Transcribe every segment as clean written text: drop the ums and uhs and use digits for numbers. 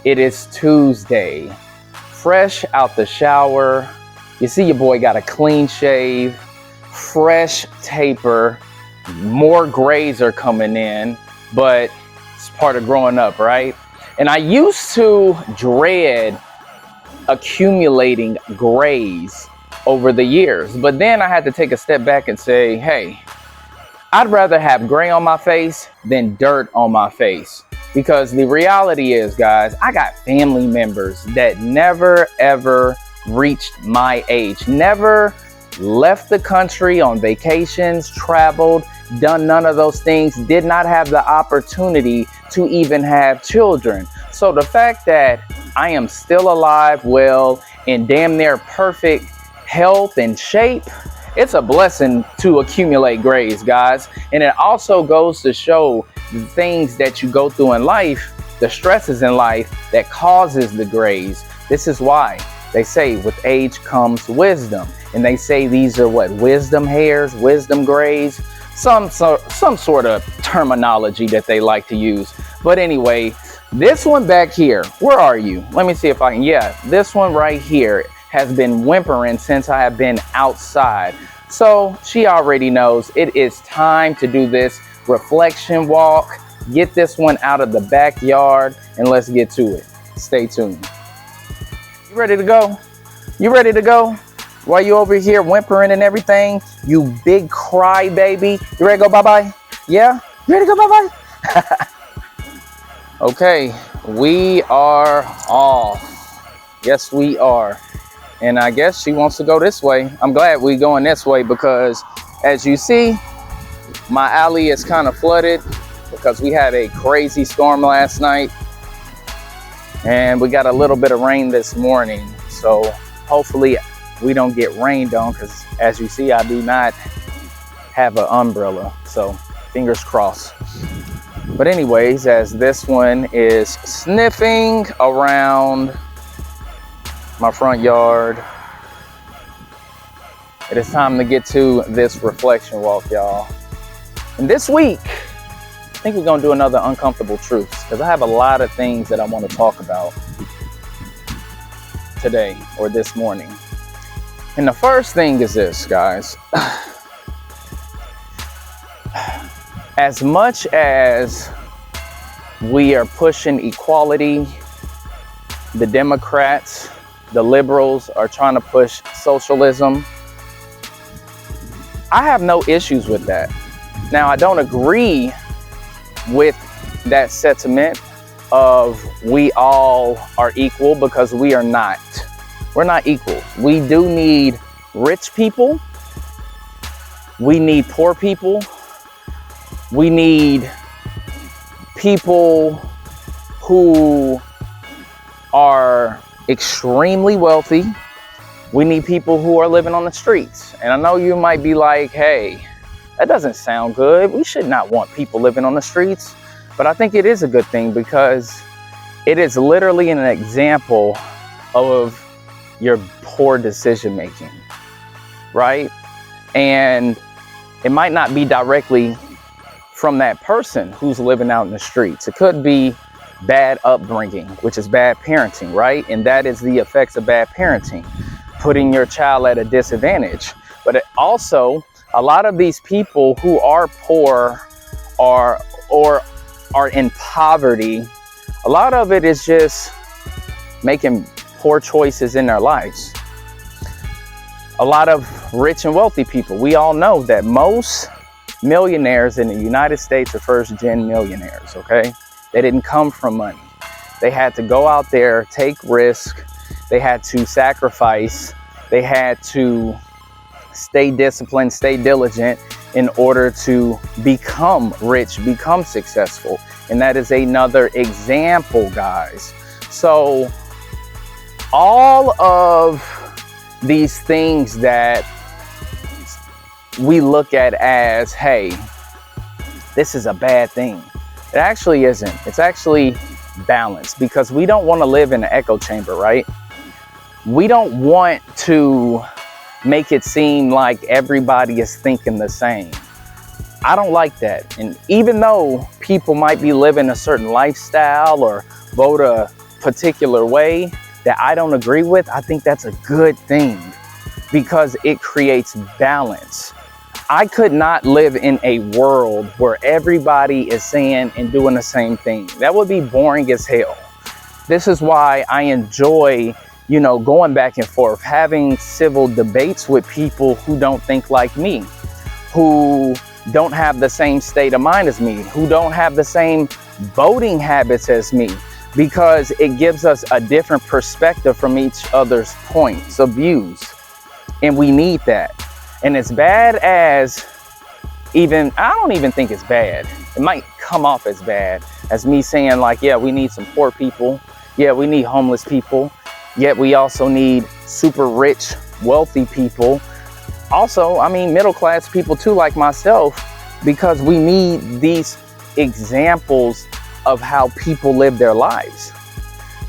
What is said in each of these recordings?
It is Tuesday. Fresh out the shower. You see your boy got a clean shave, fresh taper, more grays are coming in, but it's part of growing up, right? And I used to dread accumulating grays over the years, but then I had to take a step back and say, hey, I'd rather have gray on my face than dirt on my face. Because the reality is, guys, I got family members that never ever reached my age, never left the country on vacations, traveled, done none of those things, did not have the opportunity to even have children. So the fact that I am still alive, well, in damn near perfect health and shape, it's a blessing to accumulate grays, guys. And it also goes to show the things that you go through in life, the stresses in life that causes the grays. This is why they say with age comes wisdom. And they say these are what? Wisdom hairs, wisdom grays, some sort of terminology that they like to use. But anyway, this one back here, where are you? Let me see if I can, yeah, this one right here has been whimpering since I have been outside. So she already knows it is time to do this reflection walk. Get this one out of the backyard and let's get to it. Stay tuned. You ready to go? You ready to go? While you over here whimpering and everything, you big cry baby. You ready to go bye-bye? Yeah? You ready to go bye-bye? Okay, we are off. Yes, we are. And I guess she wants to go this way. I'm glad we're going this way because as you see, my alley is kind of flooded because we had a crazy storm last night. And we got a little bit of rain this morning. So hopefully we don't get rained on because as you see, I do not have an umbrella. So fingers crossed. But anyways, as this one is sniffing around my front yard, it is time to get to this reflection walk, y'all. And this week, I think we're gonna do another uncomfortable truths because I have a lot of things that I want to talk about today or this morning. And the first thing is this, guys. As much as we are pushing equality, the Democrats, the liberals are trying to push socialism, I have no issues with that. Now, I don't agree with that sentiment of we all are equal because we are not. We're not equal. We do need rich people. We need poor people. We need people who are extremely wealthy. We need people who are living on the streets. And I know you might be like, hey, that doesn't sound good. We should not want people living on the streets. But I think it is a good thing because it is literally an example of your poor decision making, right? And it might not be directly from that person who's living out in the streets. It could be bad upbringing, which is bad parenting, right? And that is the effects of bad parenting, putting your child at a disadvantage. But it also, a lot of these people who are poor or are in poverty, a lot of it is just making poor choices in their lives. A lot of rich and wealthy people, we all know that most millionaires in the United States are first-gen millionaires, okay? They didn't come from money. They had to go out there, take risk. They had to sacrifice. They had to stay disciplined, stay diligent in order to become rich, become successful. And that is another example, guys. So all of these things that we look at as, hey, this is a bad thing. It actually isn't. It's actually balanced because we don't want to live in an echo chamber, right? We don't want to make it seem like everybody is thinking the same. I don't like that. And even though people might be living a certain lifestyle or vote a particular way that I don't agree with, I think that's a good thing because it creates balance. I could not live in a world where everybody is saying and doing the same thing. That would be boring as hell. This is why I enjoy, you know, going back and forth, having civil debates with people who don't think like me, who don't have the same state of mind as me, who don't have the same voting habits as me, because it gives us a different perspective from each other's points of views. And we need that. And as bad as I don't even think it's bad. It might come off as bad as me saying like, yeah, we need some poor people. Yeah, we need homeless people. Yet we also need super rich, wealthy people. Also, I mean, middle class people too, like myself, because we need these examples of how people live their lives.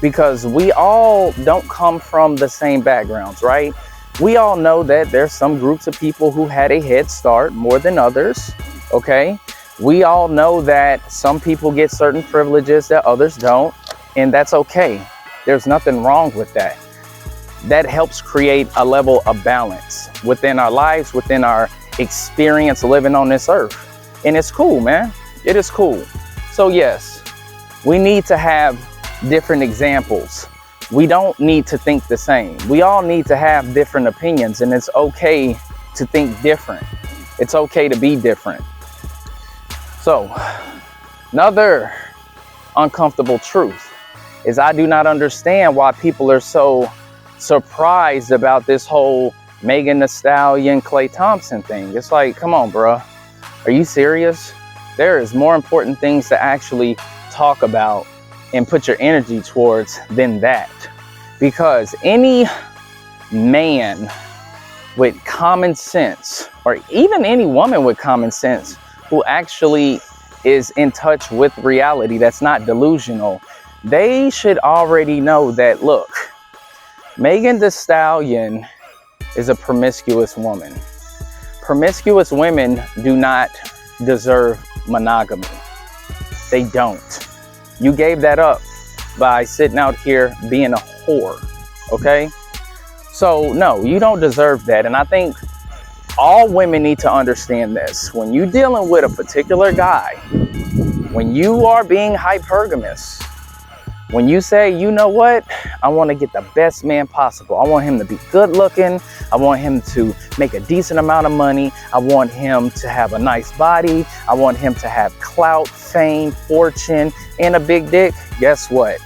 Because we all don't come from the same backgrounds, right? We all know that there's some groups of people who had a head start more than others, okay? We all know that some people get certain privileges that others don't, and that's okay. There's nothing wrong with that. That helps create a level of balance within our lives, within our experience living on this earth. And it's cool, man. It is cool. So yes, we need to have different examples. We don't need to think the same. We all need to have different opinions, and it's okay to think different. It's okay to be different. So, another uncomfortable truth is I do not understand why people are so surprised about this whole Megan Thee Stallion Klay Thompson thing. It's like, come on, bruh. Are you serious? There is more important things to actually talk about and put your energy towards than that. Because any man with common sense, or even any woman with common sense who actually is in touch with reality, that's not delusional, they should already know that, look, Megan Thee Stallion is a promiscuous woman. Promiscuous women do not deserve monogamy. They don't. You gave that up by sitting out here being a whore, okay? So no, you don't deserve that. And I think all women need to understand this. When you're dealing with a particular guy, when you are being hypergamous, when you say, you know what, I want to get the best man possible. I want him to be good looking. I want him to make a decent amount of money. I want him to have a nice body. I want him to have clout, fame, fortune, and a big dick. Guess what?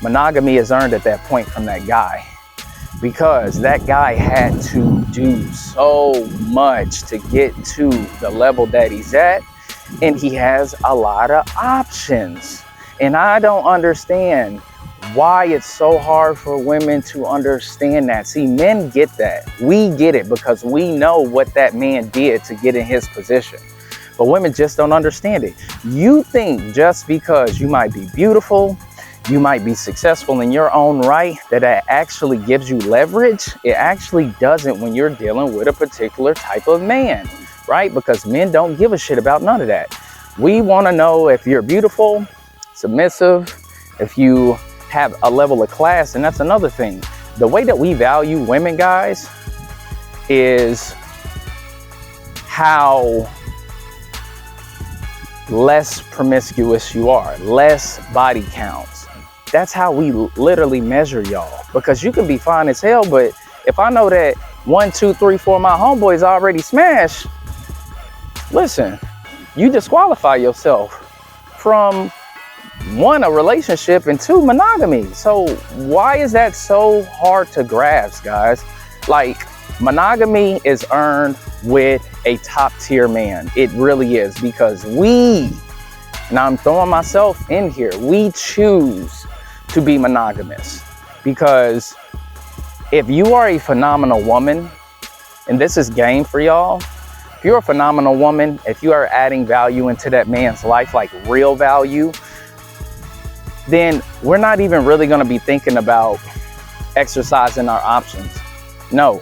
Monogamy is earned at that point from that guy, because that guy had to do so much to get to the level that he's at, and he has a lot of options. And I don't understand why it's so hard for women to understand that. See, men get that. We get it because we know what that man did to get in his position. But women just don't understand it. You think just because you might be beautiful, you might be successful in your own right, that actually gives you leverage. It actually doesn't when you're dealing with a particular type of man, right? Because men don't give a shit about none of that. We want to know if you're beautiful, submissive, if you have a level of class. And that's another thing. The way that we value women, guys, is how less promiscuous you are, less body counts. That's how we literally measure y'all. Because you can be fine as hell, but if I know that 1, 2, 3, 4 of my homeboys already smashed, listen, you disqualify yourself from 1, a relationship, and 2, monogamy. So why is that so hard to grasp, guys? Like, monogamy is earned with a top tier man. It really is, because we, and I'm throwing myself in here, we choose to be monogamous. Because if you are a phenomenal woman, and this is game for y'all, if you're a phenomenal woman, if you are adding value into that man's life, like real value, then we're not even really going to be thinking about exercising our options. No.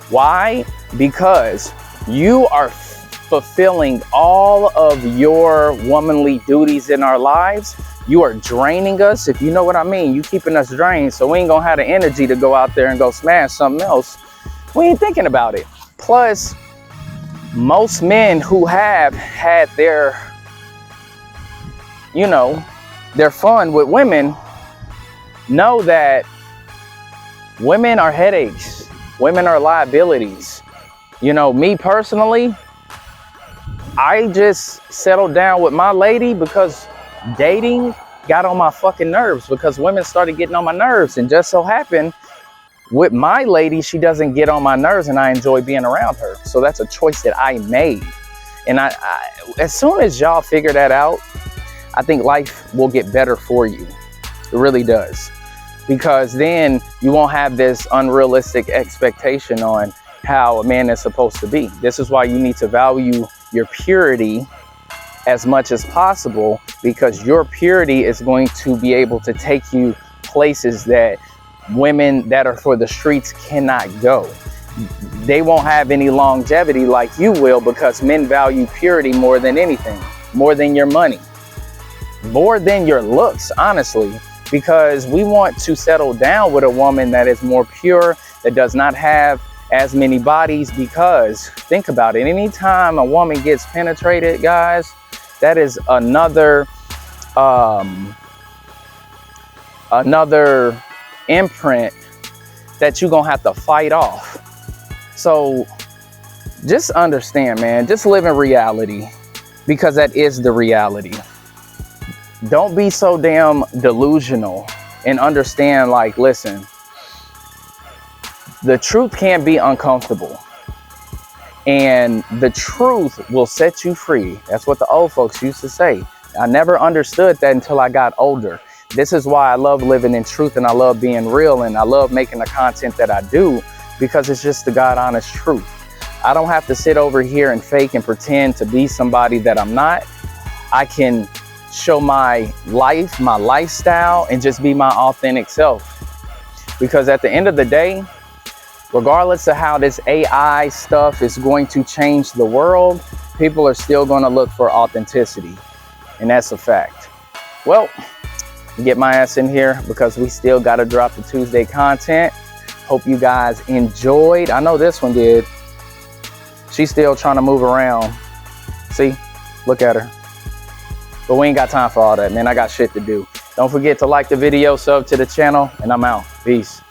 Why? Because you are fulfilling all of your womanly duties in our lives You are draining us, if you know what I mean. You keeping us drained, so we ain't gonna have the energy to go out there and go smash something else. We ain't thinking about it. Plus, most men who have had their, you know, their fun with women know that women are headaches. Women are liabilities. You know, me personally, I just settled down with my lady because dating got on my fucking nerves, because women started getting on my nerves. And just so happened, with my lady, she doesn't get on my nerves and I enjoy being around her. So that's a choice that I made. And I as soon as y'all figure that out, I think life will get better for you. It really does. Because then you won't have this unrealistic expectation on how a man is supposed to be. This is why you need to value your purity as much as possible, because your purity is going to be able to take you places that women that are for the streets cannot go. They won't have any longevity like you will, because men value purity more than anything, more than your money, more than your looks, honestly, because we want to settle down with a woman that is more pure, that does not have as many bodies. Because think about it, anytime a woman gets penetrated, guys, that is another imprint that you're gonna have to fight off. So just understand, man, just live in reality, because that is the reality. Don't be so damn delusional, and understand, like, listen, the truth can be uncomfortable, and the truth will set you free. That's what the old folks used to say. I never understood that until I got older. This is why I love living in truth, and I love being real, and I love making the content that I do, because it's just the God honest truth. I don't have to sit over here and fake and pretend to be somebody that I'm not. I can show my life, my lifestyle, and just be my authentic self. Because at the end of the day, regardless of how this AI stuff is going to change the world, people are still going to look for authenticity. And that's a fact. Well, get my ass in here, because we still got to drop the Tuesday content. Hope you guys enjoyed. I know this one did. She's still trying to move around. See, look at her. But we ain't got time for all that, man. I got shit to do. Don't forget to like the video, sub to the channel, and I'm out. Peace.